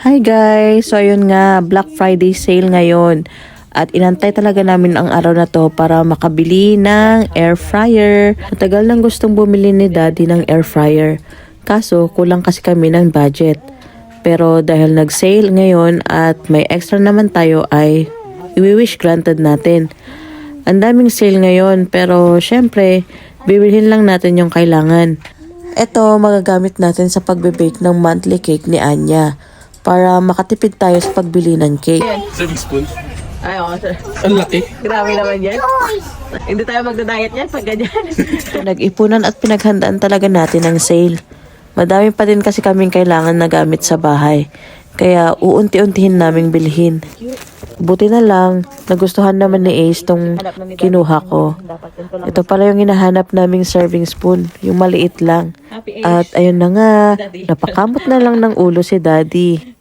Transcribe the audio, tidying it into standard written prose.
Hi guys! So ayun nga, Black Friday sale ngayon. At inantay talaga namin ang araw na to para makabili ng air fryer. Matagal nang gustong bumili ni Daddy ng air fryer. Kaso kulang kasi kami ng budget. Pero dahil nag-sale ngayon at may extra naman tayo ay i-wish granted natin. Ang daming sale ngayon pero syempre bibilhin lang natin yung kailangan. Ito magagamit natin sa pagbe-bake ng monthly cake ni Anya para makatipid tayo sa pagbili ng cake. Serving spoon. Ay, oo, sir. Ang laki. Grabe naman yan. Hindi tayo magda-diet yan pag ganyan. Nag-ipunan at pinaghandaan talaga natin ang sale. Madami pa din kasi kaming kailangan na gamit sa bahay. Kaya uunti-untihin naming bilhin. Buti na lang, nagustuhan naman ni Ace tong kinuha ko. Ito pala yung hinahanap naming serving spoon, yung maliit lang. At ayun na nga, napakamot na lang ng ulo si Daddy.